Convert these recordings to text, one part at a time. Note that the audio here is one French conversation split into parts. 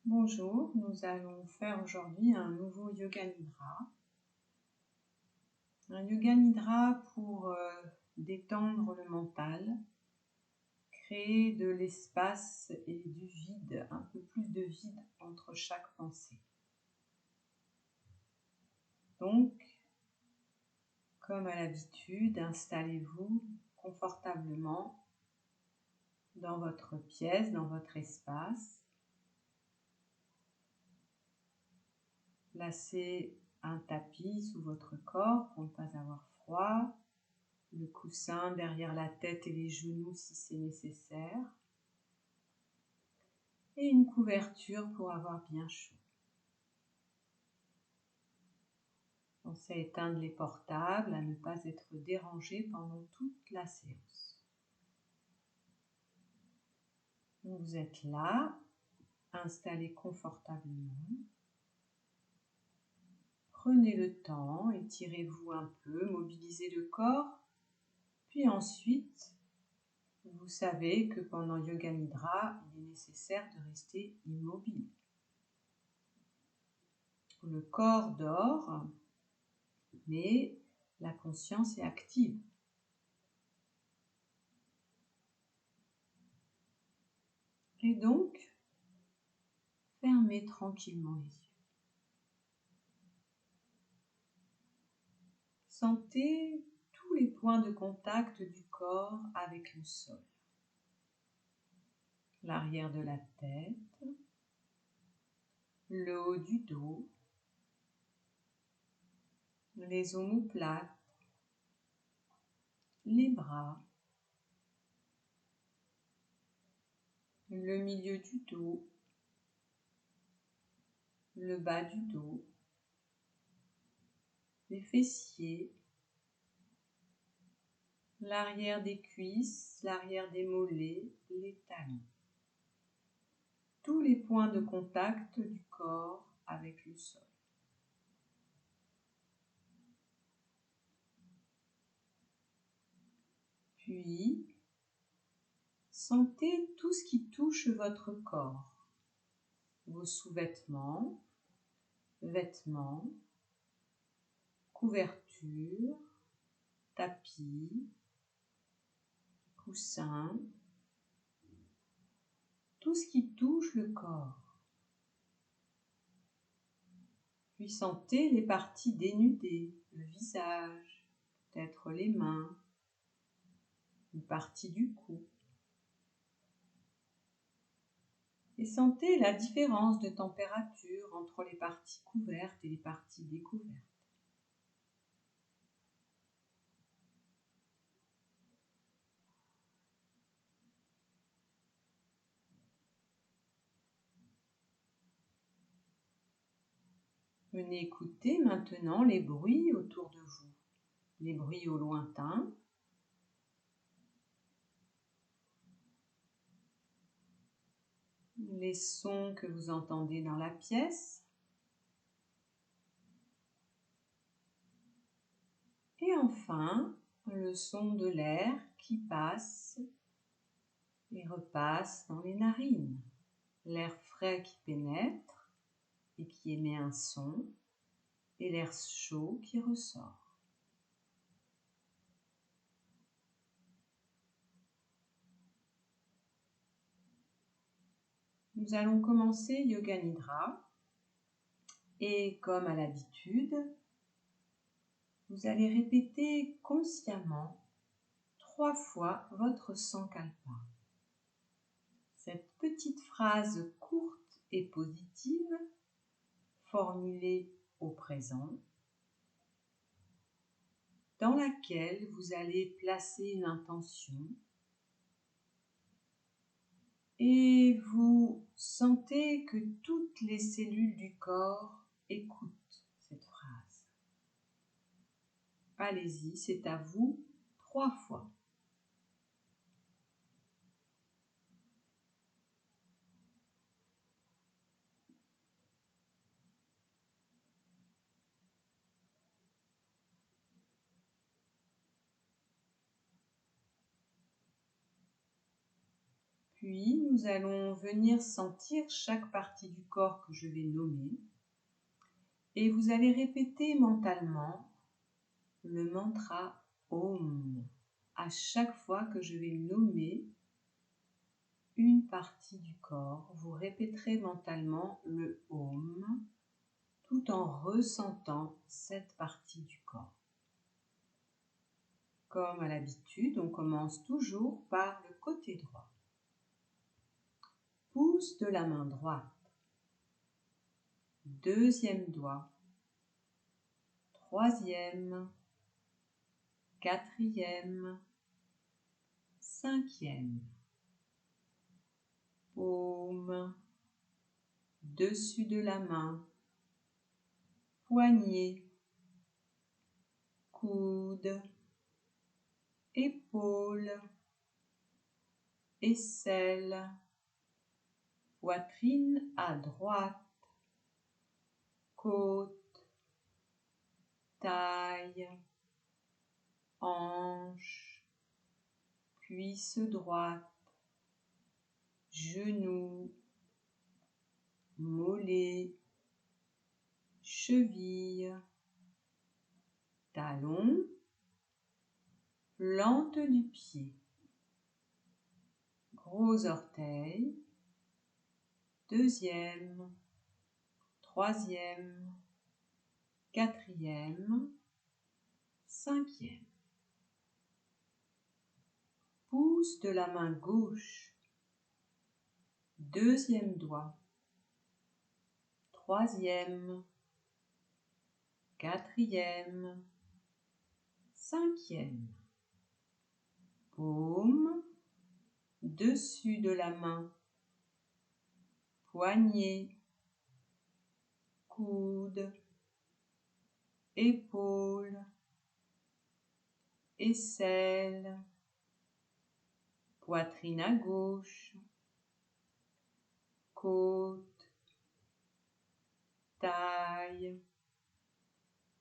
Bonjour, nous allons faire aujourd'hui un nouveau Yoga Nidra. Un Yoga Nidra pour détendre le mental, créer de l'espace et du vide, un peu plus de vide entre chaque pensée. Donc, comme à l'habitude, installez-vous confortablement dans votre pièce, dans votre espace. Placez un tapis sous votre corps pour ne pas avoir froid, le coussin derrière la tête et les genoux si c'est nécessaire, et une couverture pour avoir bien chaud. Pensez à éteindre les portables, à ne pas être dérangé pendant toute la séance. Vous êtes là, installé confortablement. Prenez le temps, étirez-vous un peu, mobilisez le corps, puis ensuite, vous savez que pendant Yoga Nidra, il est nécessaire de rester immobile. Le corps dort, mais la conscience est active. Et donc, fermez tranquillement les yeux. Sentez tous les points de contact du corps avec le sol. L'arrière de la tête, le haut du dos, les omoplates, les bras, le milieu du dos, le bas du dos, les fessiers, l'arrière des cuisses, l'arrière des mollets, les talons. Tous les points de contact du corps avec le sol. Puis, sentez tout ce qui touche votre corps. Vos sous-vêtements, vêtements, couvertures, tapis, coussins, tout ce qui touche le corps. Puis sentez les parties dénudées, le visage, peut-être les mains, une partie du cou. Et sentez la différence de température entre les parties couvertes et les parties découvertes. Venez écouter maintenant les bruits autour de vous, les bruits au lointain, les sons que vous entendez dans la pièce, et enfin le son de l'air qui passe et repasse dans les narines, l'air frais qui pénètre et qui émet un son, et l'air chaud qui ressort. Nous allons commencer Yoga Nidra et comme à l'habitude, vous allez répéter consciemment 3 fois votre Sankalpa. Cette petite phrase courte et positive, formulée au présent, dans laquelle vous allez placer une intention et vous sentez que toutes les cellules du corps écoutent cette phrase. Allez-y, c'est à vous 3 fois. Puis, nous allons venir sentir chaque partie du corps que je vais nommer et vous allez répéter mentalement le mantra Om. À chaque fois que je vais nommer une partie du corps, vous répéterez mentalement le Om tout en ressentant cette partie du corps. Comme à l'habitude, on commence toujours par le côté droit. Pouce de la main droite, deuxième doigt, troisième, quatrième, cinquième. Paume, dessus de la main, poignet, coude, épaule, aisselle, poitrine à droite, côte, taille, hanche, cuisse droite, genou, mollet, cheville, talon, plante du pied, gros orteil, deuxième, troisième, quatrième, cinquième. Pouce de la main gauche, deuxième doigt, troisième, quatrième, cinquième. Paume, dessus de la main, poignet, coude, épaule, aisselle, poitrine à gauche, côte, taille,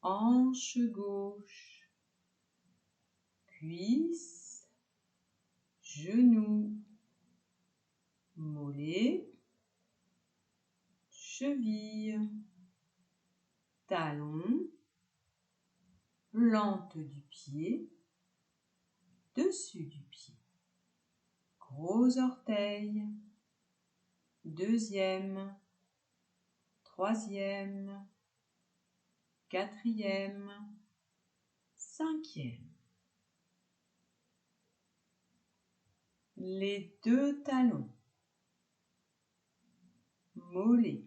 hanche gauche, cuisse, genou, mollet, cheville, talon, plante du pied, dessus du pied, gros orteil, deuxième, troisième, quatrième, cinquième. Les deux talons, mollet,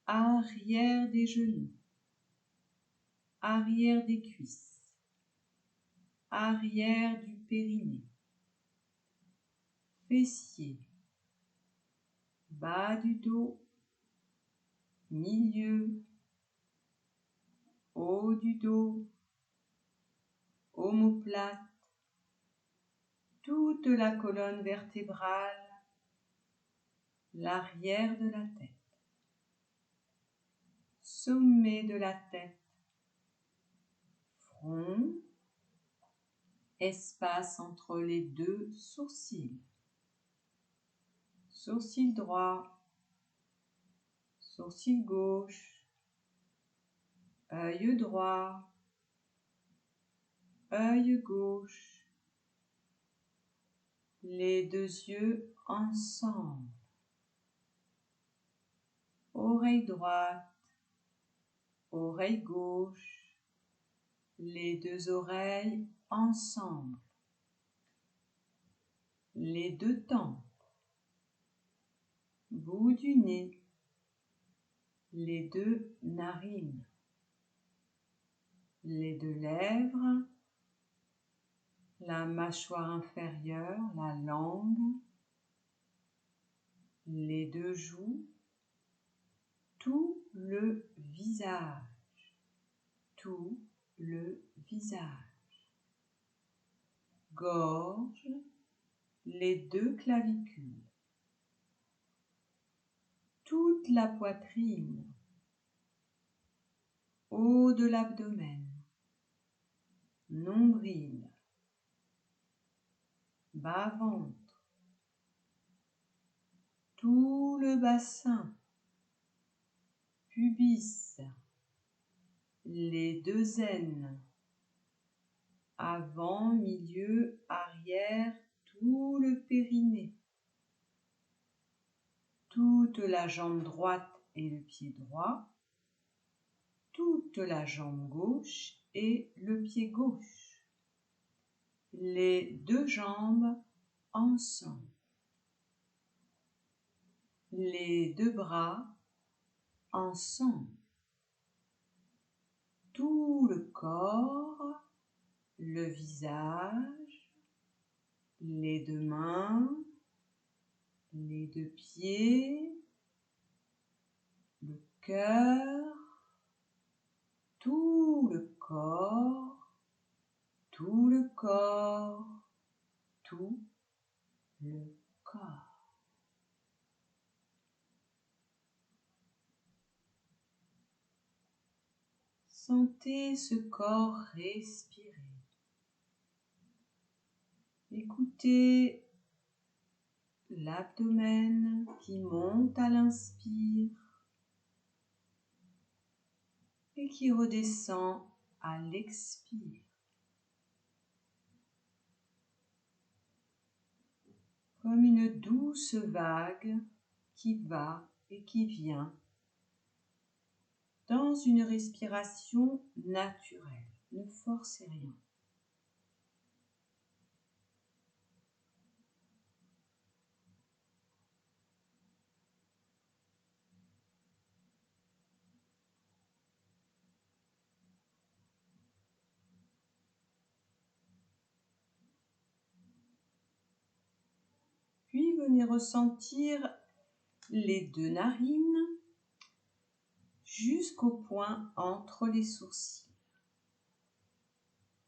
arrière des genoux, arrière des cuisses, arrière du périnée, fessier, bas du dos, milieu, haut du dos, omoplate, toute la colonne vertébrale, l'arrière de la tête, sommet de la tête, front, espace entre les deux sourcils, sourcil droit, sourcil gauche, œil droit, œil gauche, les deux yeux ensemble, oreille droite, oreille gauche, les deux oreilles ensemble, les deux tempes, bout du nez, les deux narines, les deux lèvres, la mâchoire inférieure, la langue, les deux joues, tout le visage, tout le visage, gorge, les deux clavicules, toute la poitrine, haut de l'abdomen, nombril, bas-ventre, bassin, pubis, les deux aines, avant, milieu, arrière, tout le périnée, toute la jambe droite et le pied droit, toute la jambe gauche et le pied gauche, les deux jambes ensemble, les deux bras ensemble, tout le corps, le visage, les deux mains, les deux pieds, le cœur, tout le corps, tout le corps, tout le corps. Sentez ce corps respirer. Écoutez l'abdomen qui monte à l'inspire et qui redescend à l'expire. Comme une douce vague qui va et qui vient dans une respiration naturelle. Ne forcez rien. Puis venez ressentir les deux narines jusqu'au point entre les sourcils.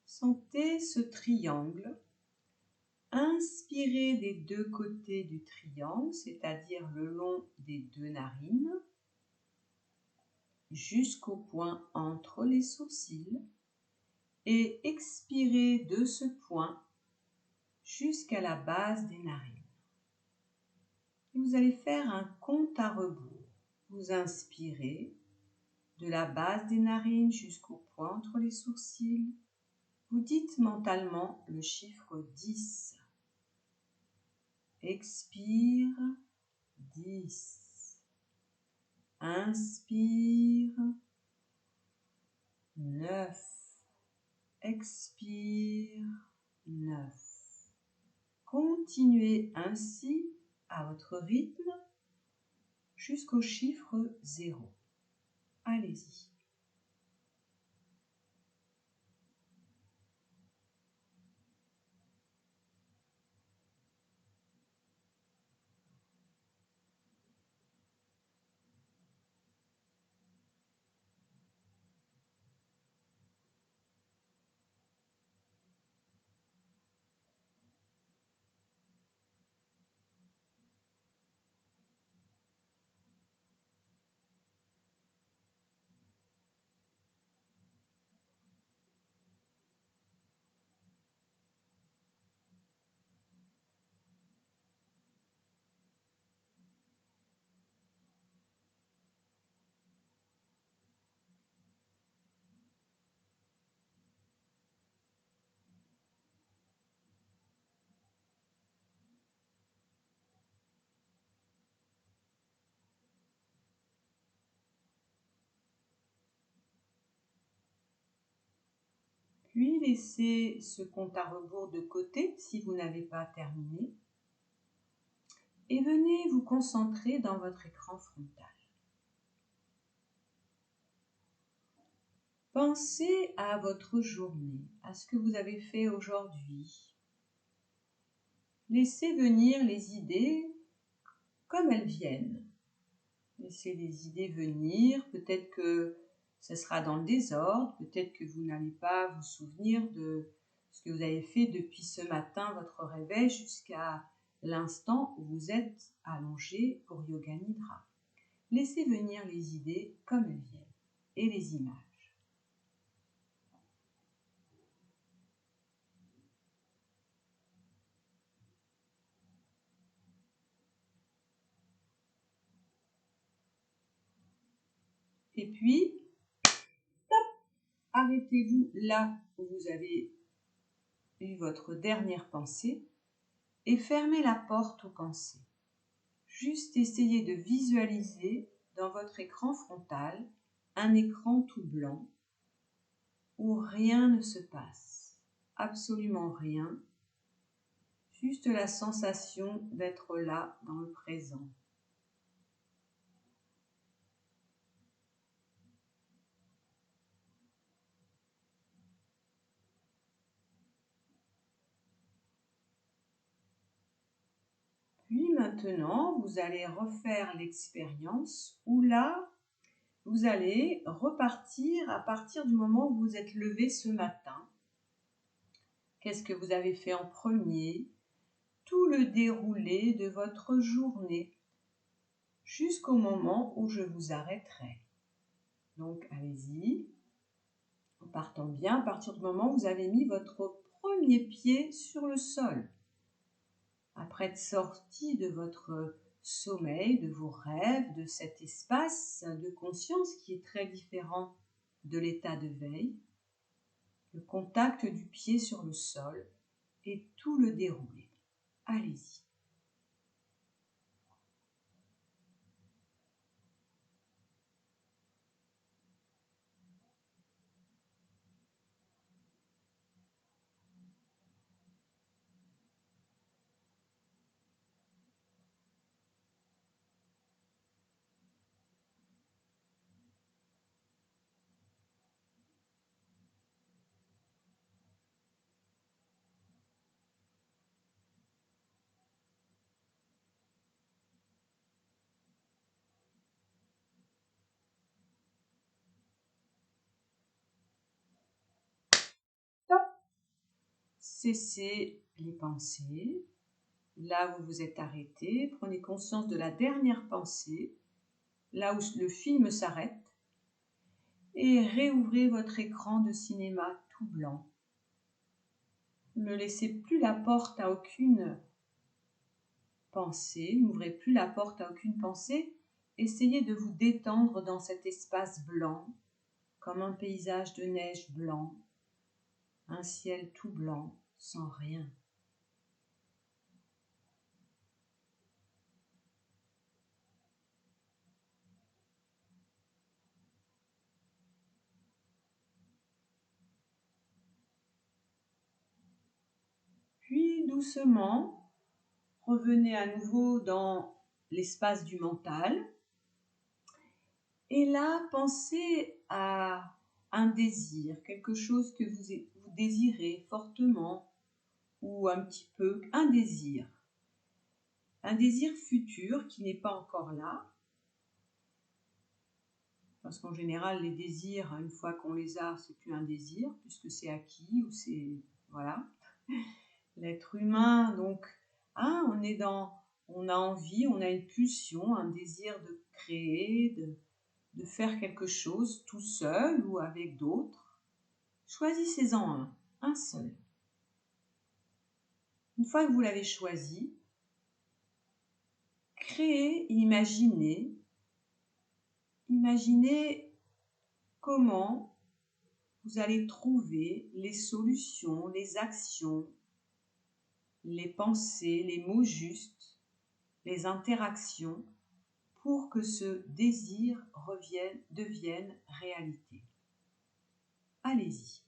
Sentez ce triangle. Inspirez des deux côtés du triangle, c'est-à-dire le long des deux narines, jusqu'au point entre les sourcils, et expirez de ce point jusqu'à la base des narines. Vous allez faire un compte à rebours. Vous inspirez de la base des narines jusqu'au point entre les sourcils. Vous dites mentalement le chiffre 10. Expire, 10. Inspire, 9. Expire, 9. Continuez ainsi à votre rythme jusqu'au chiffre 0. Allez-y. Puis laissez ce compte à rebours de côté si vous n'avez pas terminé et venez vous concentrer dans votre écran frontal. Pensez à votre journée, à ce que vous avez fait aujourd'hui. Laissez venir les idées comme elles viennent. Laissez les idées venir, peut-être que ce sera dans le désordre, peut-être que vous n'allez pas vous souvenir de ce que vous avez fait depuis ce matin, votre réveil, jusqu'à l'instant où vous êtes allongé pour Yoga Nidra. Laissez venir les idées comme elles viennent et les images. Et puis, arrêtez-vous là où vous avez eu votre dernière pensée et fermez la porte aux pensées. Juste essayez de visualiser dans votre écran frontal un écran tout blanc où rien ne se passe, absolument rien, juste la sensation d'être là dans le présent. Puis maintenant, vous allez refaire l'expérience où là, vous allez repartir à partir du moment où vous êtes levé ce matin. Qu'est-ce que vous avez fait en premier? Tout le déroulé de votre journée jusqu'au moment où je vous arrêterai. Donc allez-y, en partant bien, à partir du moment où vous avez mis votre premier pied sur le sol. Après être sorti de votre sommeil, de vos rêves, de cet espace de conscience qui est très différent de l'état de veille, le contact du pied sur le sol et tout le déroulé. Allez-y. Stop. Cessez les pensées. Là où vous êtes arrêté, prenez conscience de la dernière pensée, là où le film s'arrête, et réouvrez votre écran de cinéma tout blanc. Ne laissez plus la porte à aucune pensée, n'ouvrez plus la porte à aucune pensée, essayez de vous détendre dans cet espace blanc, comme un paysage de neige blanc, un ciel tout blanc, sans rien. Puis doucement, revenez à nouveau dans l'espace du mental. Et là, pensez à un désir, quelque chose que vous désirez fortement ou un petit peu, un désir futur qui n'est pas encore là. Parce qu'en général, les désirs, une fois qu'on les a, c'est plus un désir, puisque c'est acquis ou c'est, voilà. L'être humain, donc, on a envie, on a une pulsion, un désir de créer, de faire quelque chose tout seul ou avec d'autres. Choisissez-en un seul. Une fois que vous l'avez choisi, créez, imaginez comment vous allez trouver les solutions, les actions, les pensées, les mots justes, les interactions pour que ce désir devienne réalité. Allez-y.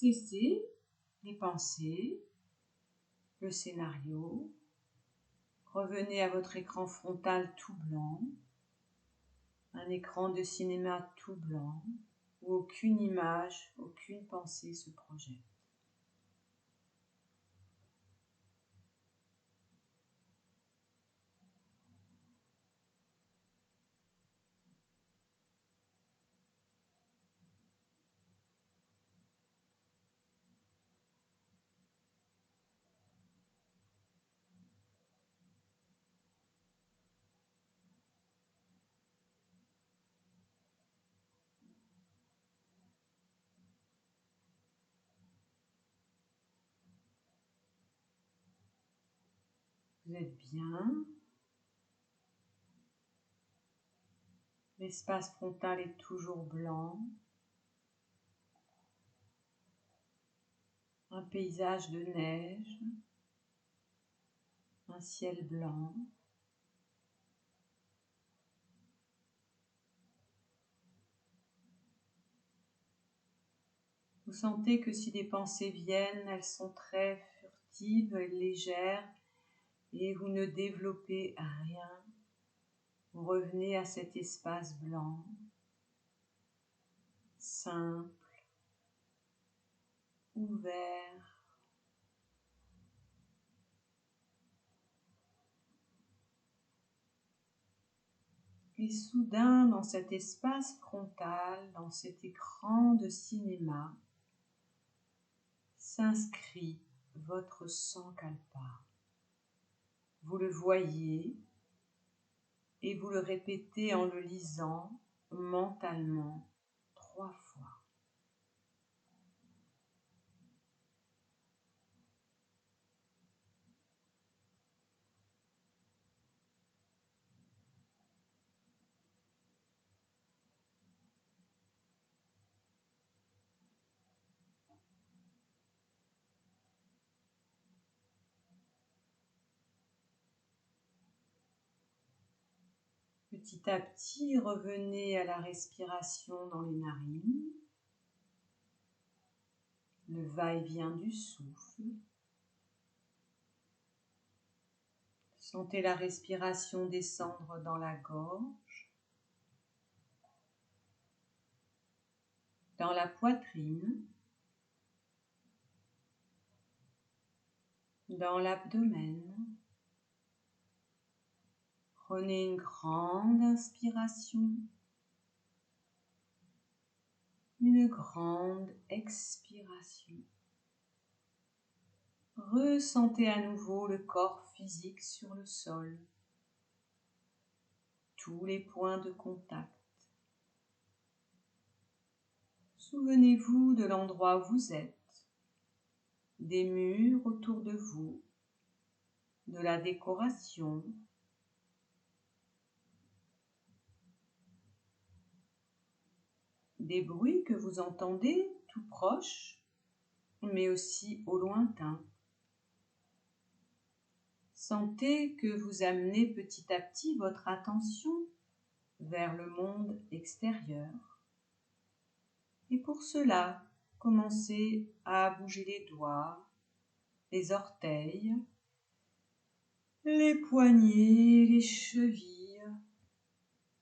cessez les pensées, le scénario. Revenez à votre écran frontal tout blanc, un écran de cinéma tout blanc, où aucune image, aucune pensée se projette. Vous êtes bien. L'espace frontal est toujours blanc. Un paysage de neige. Un ciel blanc. Vous sentez que si des pensées viennent, elles sont très furtives et légères et vous ne développez rien. Vous revenez à cet espace blanc, simple, ouvert. Et soudain, dans cet espace frontal, dans cet écran de cinéma, s'inscrit votre sankalpa. Vous le voyez et vous le répétez en le lisant mentalement 3 fois. Petit à petit, revenez à la respiration dans les narines, le va-et-vient du souffle. Sentez la respiration descendre dans la gorge, dans la poitrine, dans l'abdomen. Prenez une grande inspiration, une grande expiration. Ressentez à nouveau le corps physique sur le sol, tous les points de contact. Souvenez-vous de l'endroit où vous êtes, des murs autour de vous, de la décoration, des bruits que vous entendez tout proches, mais aussi au lointain. Sentez que vous amenez petit à petit votre attention vers le monde extérieur. Et pour cela, commencez à bouger les doigts, les orteils, les poignets, les chevilles,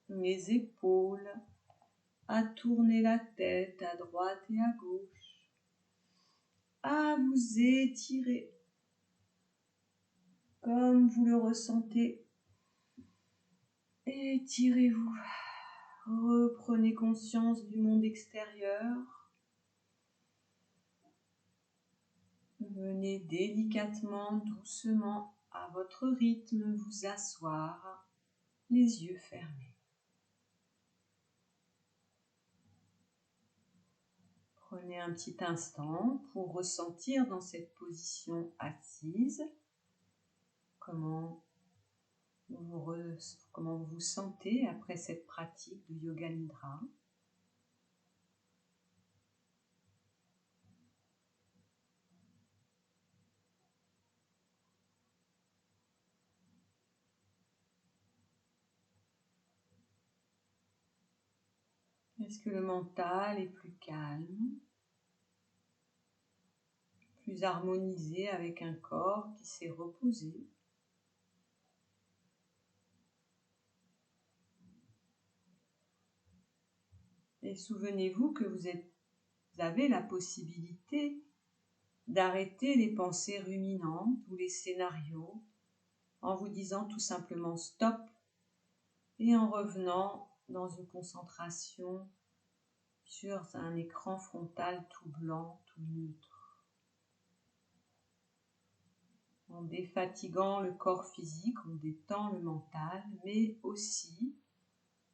les épaules, à tourner la tête à droite et à gauche, à vous étirer comme vous le ressentez. Étirez-vous, reprenez conscience du monde extérieur. Venez délicatement, doucement, à votre rythme, vous asseoir, les yeux fermés. Prenez un petit instant pour ressentir dans cette position assise comment vous vous sentez après cette pratique de Yoga Nidra. Est-ce que le mental est plus calme? plus harmonisé avec un corps qui s'est reposé. Et souvenez-vous que vous avez la possibilité d'arrêter les pensées ruminantes ou les scénarios en vous disant tout simplement stop et en revenant dans une concentration sur un écran frontal tout blanc, tout neutre. En défatiguant le corps physique, on détend le mental, mais aussi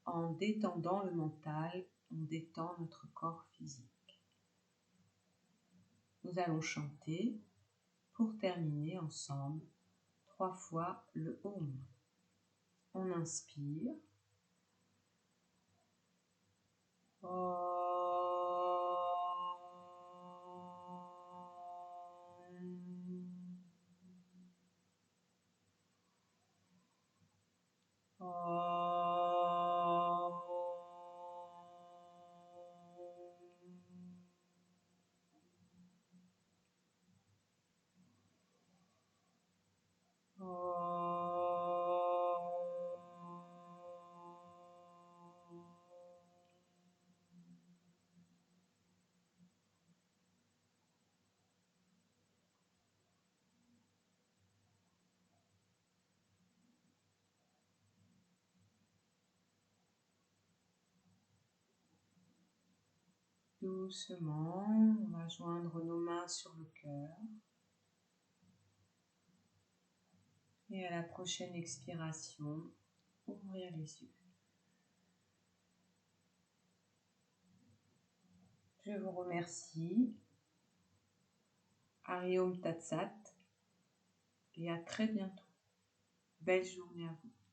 en détendant le mental, on détend notre corps physique. Nous allons chanter pour terminer ensemble 3 fois le Om. On inspire. Doucement, on va joindre nos mains sur le cœur. Et à la prochaine expiration, ouvrir les yeux. Je vous remercie. Hari Om Tat Sat et à très bientôt. Belle journée à vous.